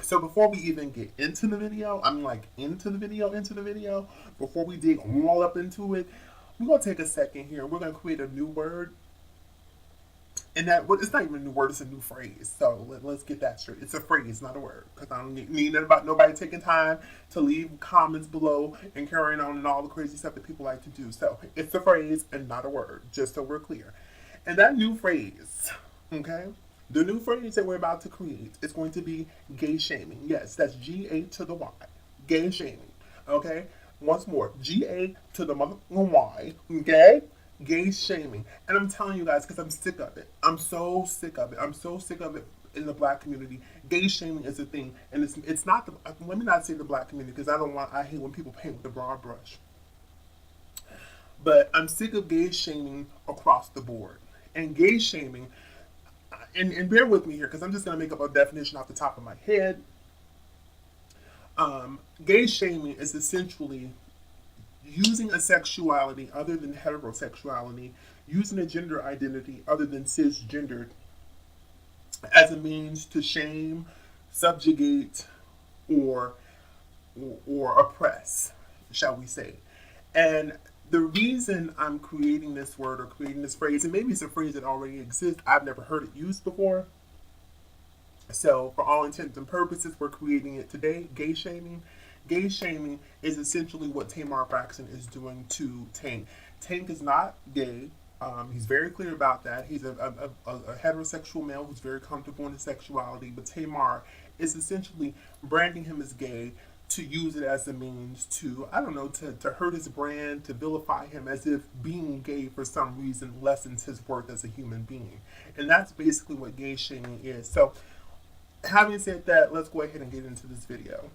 So before we even get into the video, I'm like into the video, before we dig all up into it, we're gonna take a second here and we're gonna create a new word. And that it's not even a new word; it's a new phrase. So let's get that straight. It's a phrase, not a word, because I don't need about nobody taking time to leave comments below and carrying on and all the crazy stuff that people like to do. So it's a phrase and not a word, just so we're clear. And that new phrase, okay, the new phrase that we're about to create is going to be gay shaming. Yes, that's GA to the Y, gay shaming. Okay, once more, GA to the mother Y. Okay. Gay shaming. And I'm telling you guys, because I'm sick of it. I'm so sick of it. I'm so sick of it in the black community. Gay shaming is a thing. And it's not the, let me not say the black community, because I hate when people paint with a broad brush. But I'm sick of gay shaming across the board. And gay shaming, and bear with me here, because I'm just going to make up a definition off the top of my head. Gay shaming is essentially using a sexuality other than heterosexuality, using a gender identity other than cisgendered as a means to shame, subjugate, or oppress, shall we say. And the reason I'm creating this word or creating this phrase, and maybe it's a phrase that already exists, I've never heard it used before. So, for all intents and purposes, we're creating it today, gay shaming. Gay shaming is essentially what Tamar Braxton is doing to Tank. Tank is not gay. He's very clear about that. He's a heterosexual male who's very comfortable in his sexuality, but Tamar is essentially branding him as gay to use it as a means to, I don't know, to hurt his brand, to vilify him as if being gay for some reason lessens his worth as a human being. And that's basically what gay shaming is. So, having said that, let's go ahead and get into this video.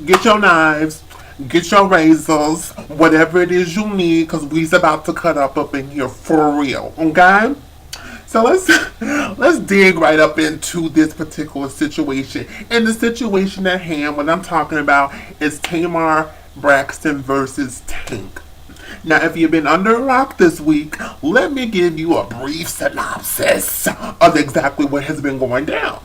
Get your knives, get your razors, whatever it is you need, because we's about to cut up in here for real, okay? So let's dig right up into this particular situation. And the situation at hand, what I'm talking about, is Tamar Braxton versus Tank. Now, if you've been under a rock this week, let me give you a brief synopsis of exactly what has been going down.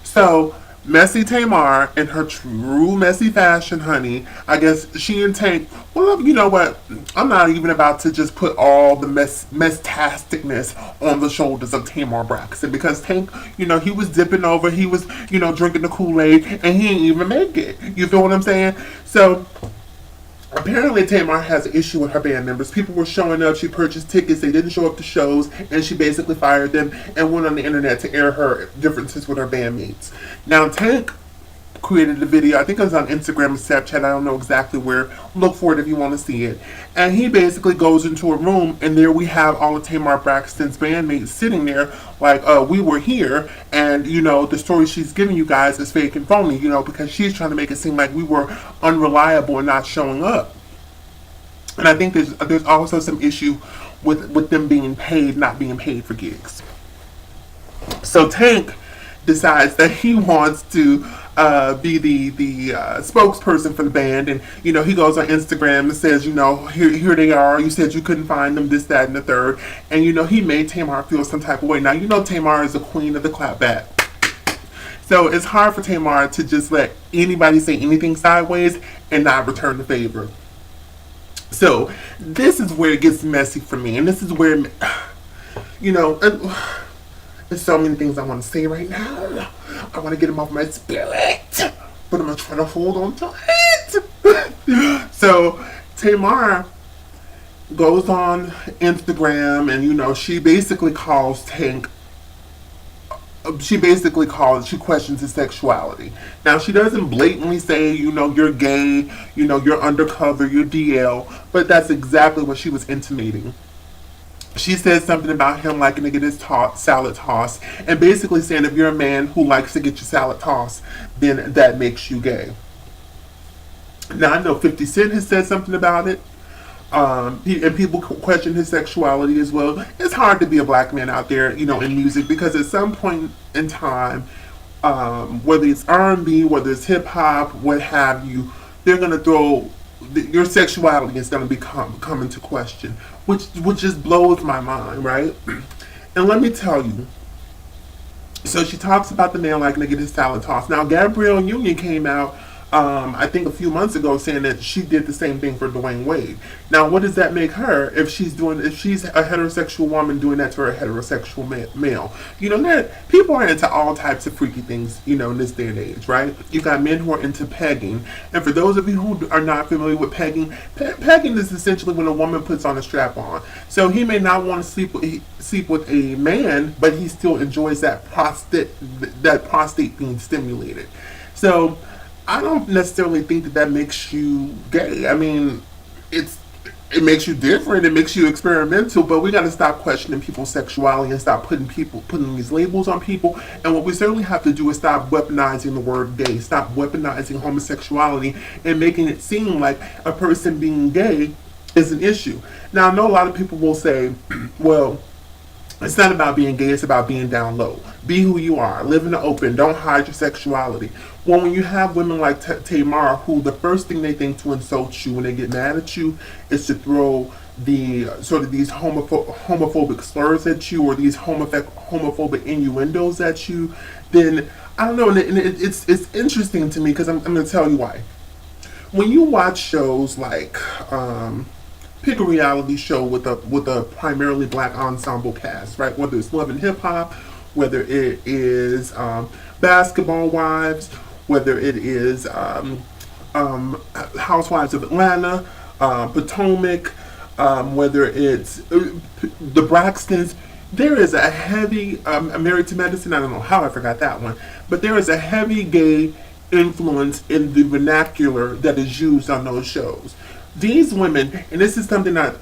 So, Messy Tamar, in her true messy fashion, honey, I guess she and Tank, well, you know what? I'm not even about to just put all the mess-tasticness on the shoulders of Tamar Braxton, because Tank, he was dipping over, he was, drinking the Kool-Aid, and he didn't even make it. You feel what I'm saying? So, apparently Tamar has an issue with her band members. People were showing up, she purchased tickets, they didn't show up to shows, and she basically fired them and went on the internet to air her differences with her bandmates. Now Tank created a video, I think it was on Instagram and Snapchat, I don't know exactly where, look for it if you want to see it. And he basically goes into a room, and there we have all of Tamar Braxton's bandmates sitting there like, we were here, and the story she's giving you guys is fake and phony, because she's trying to make it seem like we were unreliable and not showing up. And I think there's also some issue with them being paid, not being paid for gigs. So Tank decides that he wants to be the spokesperson for the band, and he goes on Instagram and says, here they are. You said you couldn't find them, this, that, and the third, and he made Tamar feel some type of way. Now Tamar is the queen of the clapback, so it's hard for Tamar to just let anybody say anything sideways and not return the favor. So this is where it gets messy for me, and this is where there's so many things I want to say right now. I want to get them off my spirit, but I'm going to try to hold on to it. So, Tamar goes on Instagram and, she basically calls Tank, she questions his sexuality. Now, she doesn't blatantly say, you're gay, you're undercover, you're DL, but that's exactly what she was intimating. She said something about him liking to get his salad tossed, and basically saying if you're a man who likes to get your salad tossed, then that makes you gay. Now, I know 50 Cent has said something about it, and people question his sexuality as well. It's hard to be a black man out there, in music, because at some point in time, whether it's R&B, whether it's hip-hop, what have you, they're going to throw your sexuality is going to come into question, which just blows my mind, right? And let me tell you, So she talks about the man liking to get his salad tossed. Now, Gabrielle Union came out, I think a few months ago, saying that she did the same thing for Dwayne Wade. Now, what does that make her if she's a heterosexual woman doing that to a heterosexual male? You know, that people are into all types of freaky things, you know, in this day and age, right? You got men who are into pegging, and for those of you who are not familiar with pegging, pegging is essentially when a woman puts on a strap on. So he may not want to sleep with a man, but he still enjoys that prostate being stimulated. So I don't necessarily think that makes you gay. I mean, it's it makes you different. It makes you experimental. But we got to stop questioning people's sexuality and stop putting these labels on people. And what we certainly have to do is stop weaponizing the word gay. Stop weaponizing homosexuality and making it seem like a person being gay is an issue. Now I know a lot of people will say, well, it's not about being gay, it's about being down low. Be who you are. Live in the open. Don't hide your sexuality. Well, when you have women like Tamar, who the first thing they think to insult you when they get mad at you is to throw the sort of these homophobic slurs at you or these homophobic innuendos at you, then I don't know. It's interesting to me because I'm going to tell you why. When you watch shows like pick a reality show with a primarily black ensemble cast, right? Whether it's Love and Hip Hop, whether it is Basketball Wives, whether it is Housewives of Atlanta, Potomac, whether it's the Braxtons. There is a heavy Married to Medicine. I don't know how I forgot that one, but there is a heavy gay influence in the vernacular that is used on those shows. These women, and this is something that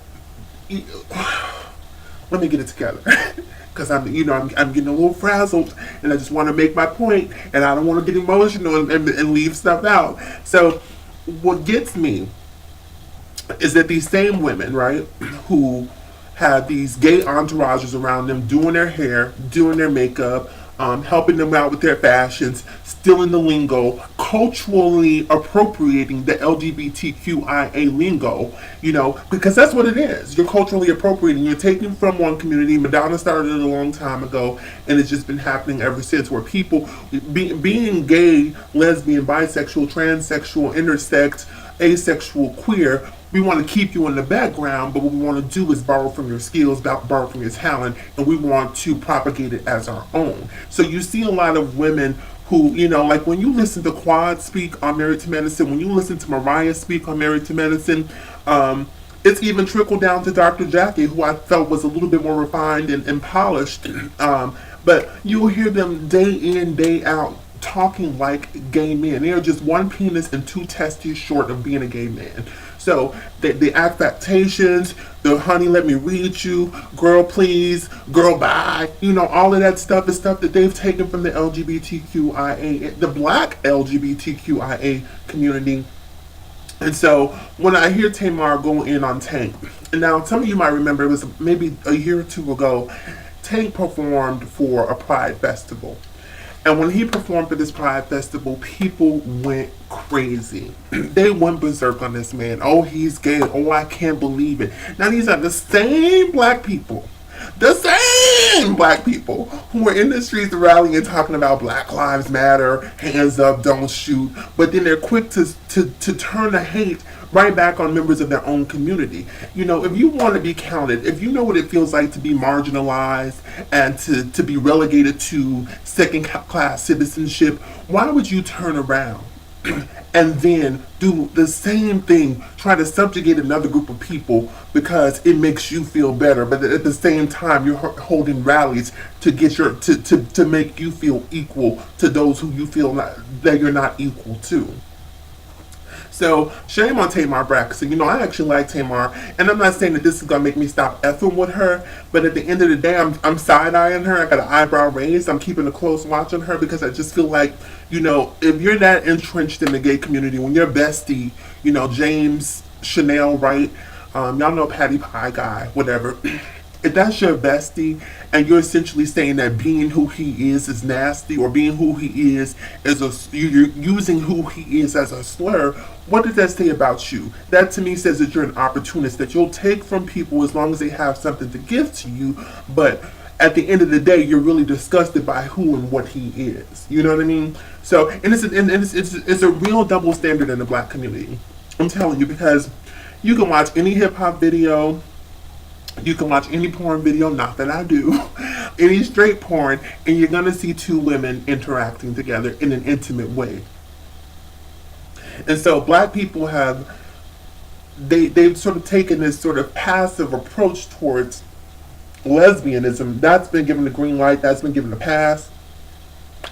let me get it together because I'm getting a little frazzled and I just want to make my point and I don't want to get emotional and leave stuff out. So what gets me is that these same women, right, who have these gay entourages around them doing their hair, doing their makeup, helping them out with their fashions, stealing the lingo, culturally appropriating the LGBTQIA lingo, because that's what it is. You're culturally appropriating. You're taking from one community. Madonna started it a long time ago, and it's just been happening ever since, where people, being gay, lesbian, bisexual, transsexual, intersex, asexual, queer, we want to keep you in the background, but what we want to do is borrow from your skills, borrow from your talent, and we want to propagate it as our own. So you see a lot of women who, like when you listen to Quad speak on Married to Medicine, when you listen to Mariah speak on Married to Medicine, it's even trickled down to Dr. Jackie, who I felt was a little bit more refined and polished. But you'll hear them day in, day out talking like gay men. They are just one penis and two testes short of being a gay man. So the affectations, the honey, let me read you, girl, please, girl, bye, all of that stuff is stuff that they've taken from the LGBTQIA, the black LGBTQIA community. And so when I hear Tamar go in on Tank, and now some of you might remember it was maybe a year or two ago, Tank performed for a Pride festival. And when he performed for this Pride Festival, people went crazy. They went berserk on this man. Oh, he's gay. Oh, I can't believe it. Now, these are the same black people who were in the streets rallying and talking about Black Lives Matter, hands up, don't shoot. But then they're quick to turn the hate right back on members of their own community. If you want to be counted, if you know what it feels like to be marginalized and to be relegated to second-class citizenship, why would you turn around and then do the same thing, try to subjugate another group of people because it makes you feel better, but at the same time you're holding rallies to get to make you feel equal to those who you feel that you're not equal to? So, shame on Tamar Braxton. I actually like Tamar, and I'm not saying that this is going to make me stop effing with her, but at the end of the day, I'm side-eyeing her. I got an eyebrow raised. I'm keeping a close watch on her because I just feel like, if you're that entrenched in the gay community, when your bestie, James Chanel, right? Y'all know Patty Pie guy, whatever. If that's your bestie and you're essentially saying that being who he is nasty, or being who he is you're using who he is as a slur, what does that say about you? That to me says that you're an opportunist, that you'll take from people as long as they have something to give to you, but at the end of the day, you're really disgusted by who and what he is. You know what I mean? So, and it's a real double standard in the black community. I'm telling you, because you can watch any hip hop video, you can watch any porn video, not that I do, any straight porn, and you're gonna see two women interacting together in an intimate way. And so black people have they've sort of taken this sort of passive approach towards lesbianism. That's been given the green light, that's been given the pass.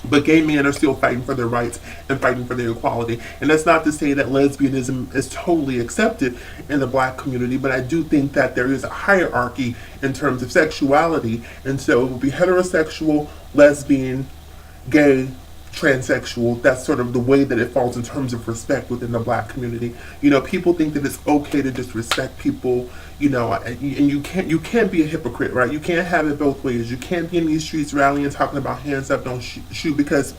But gay men are still fighting for their rights and fighting for their equality. And that's not to say that lesbianism is totally accepted in the black community, but I do think that there is a hierarchy in terms of sexuality. And so it would be heterosexual, lesbian, gay, transsexual. That's sort of the way that it falls in terms of respect within the black community. You know, people think that it's okay to disrespect people, you know, and you can't be a hypocrite, right? You can't have it both ways. You can't be in these streets rallying, talking about hands up, don't shoot, because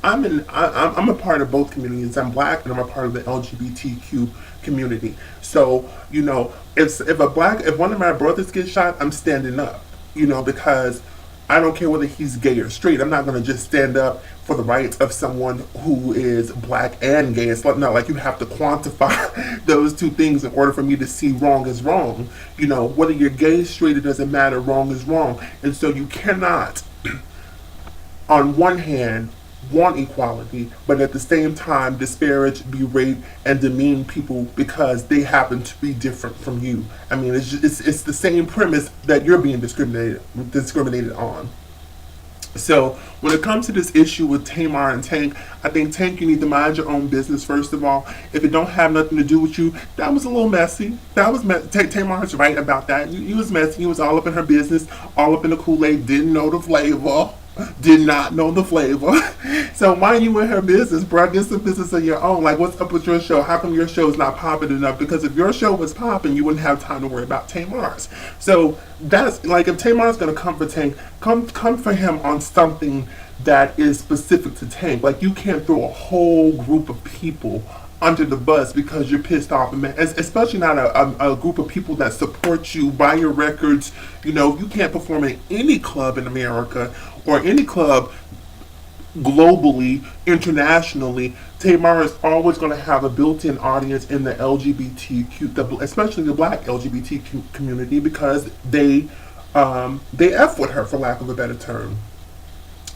I'm a part of both communities. I'm black and I'm a part of the LGBTQ community. So, you know, if one of my brothers gets shot, I'm standing up, you know, because I don't care whether he's gay or straight. I'm not going to just stand up for the rights of someone who is black and gay. It's not like you have to quantify those two things in order for me to see wrong is wrong. You know, whether you're gay, straight, it doesn't matter. Wrong is wrong. And so you cannot, on one hand, want equality, but at the same time disparage, berate, and demean people because they happen to be different from you. I mean, it's the same premise that you're being discriminated on. So when it comes to this issue with Tamar and Tank, I think Tank, you need to mind your own business first of all. If it don't have nothing to do with you, that was a little messy. Tamar's right about that. You was messy. You was all up in her business, all up in the Kool-Aid. Didn't know the flavor. Did not know the flavor. So why are you in her business, bro? Get some business of your own. Like, what's up with your show? How come your show is not popping enough? Because if your show was popping, you wouldn't have time to worry about Tamar's. So that's like, if Tamar's gonna come for Tank, come for him on something that is specific to Tank. Like, you can't throw a whole group of people under the bus because you're pissed off, especially not a group of people that support you, buy your records. You know, you can't perform in any club in America or any club globally, internationally. Tamar is always going to have a built-in audience in the LGBTQ, especially the black LGBT community, because they F with her, for lack of a better term.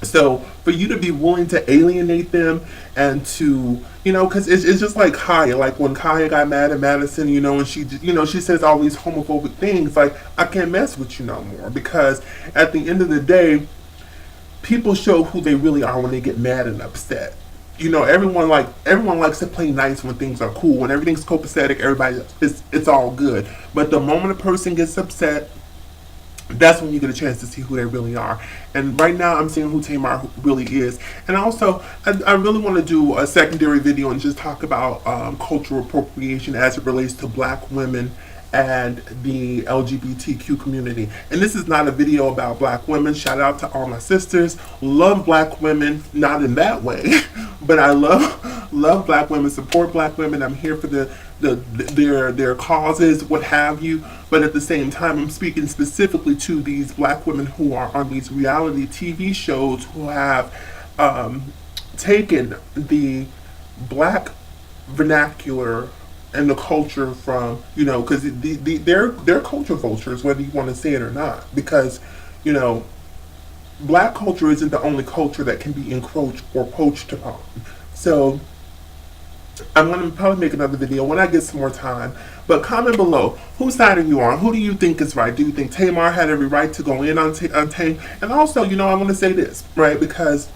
So for you to be willing to alienate them and to, you know, because it's just like Kaya, like when Kaya got mad at Madison, you know, and she says all these homophobic things, like, I can't mess with you no more, because at the end of the day, people show who they really are when they get mad and upset. You know, everyone likes to play nice when things are cool. When everything's copacetic, it's all good. But the moment a person gets upset, that's when you get a chance to see who they really are. And right now I'm seeing who Tamar really is. And also, I really want to do a secondary video and just talk about cultural appropriation as it relates to black women and the LGBTQ community. And this is not a video about black women. Shout out to all my sisters. Love black women, not in that way, but I love black women, support black women. I'm here for their causes, what have you. But at the same time, I'm speaking specifically to these black women who are on these reality TV shows, who have taken the black vernacular and the culture from, you know, because they're culture vultures, whether you want to say it or not. Because, you know, black culture isn't the only culture that can be encroached or poached upon. So I'm going to probably make another video when I get some more time. But comment below, whose side are you on? Who do you think is right? Do you think Tamar had every right to go in on Tank? And also, you know, I want to say this, right? Because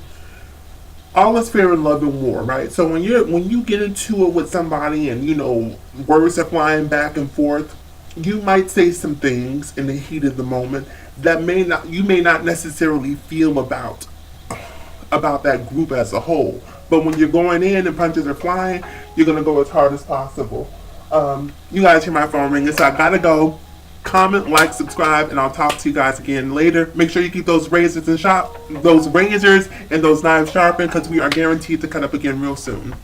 all is fair in love and war, right? So when you get into it with somebody and, you know, words are flying back and forth, you might say some things in the heat of the moment that you may not necessarily feel about that group as a whole. But when you're going in and punches are flying, you're gonna go as hard as possible. You guys hear my phone ringing, so I gotta go. Comment, like, subscribe, and I'll talk to you guys again later. Make sure you keep those razors and those razors and those knives sharpened, because we are guaranteed to cut up again real soon.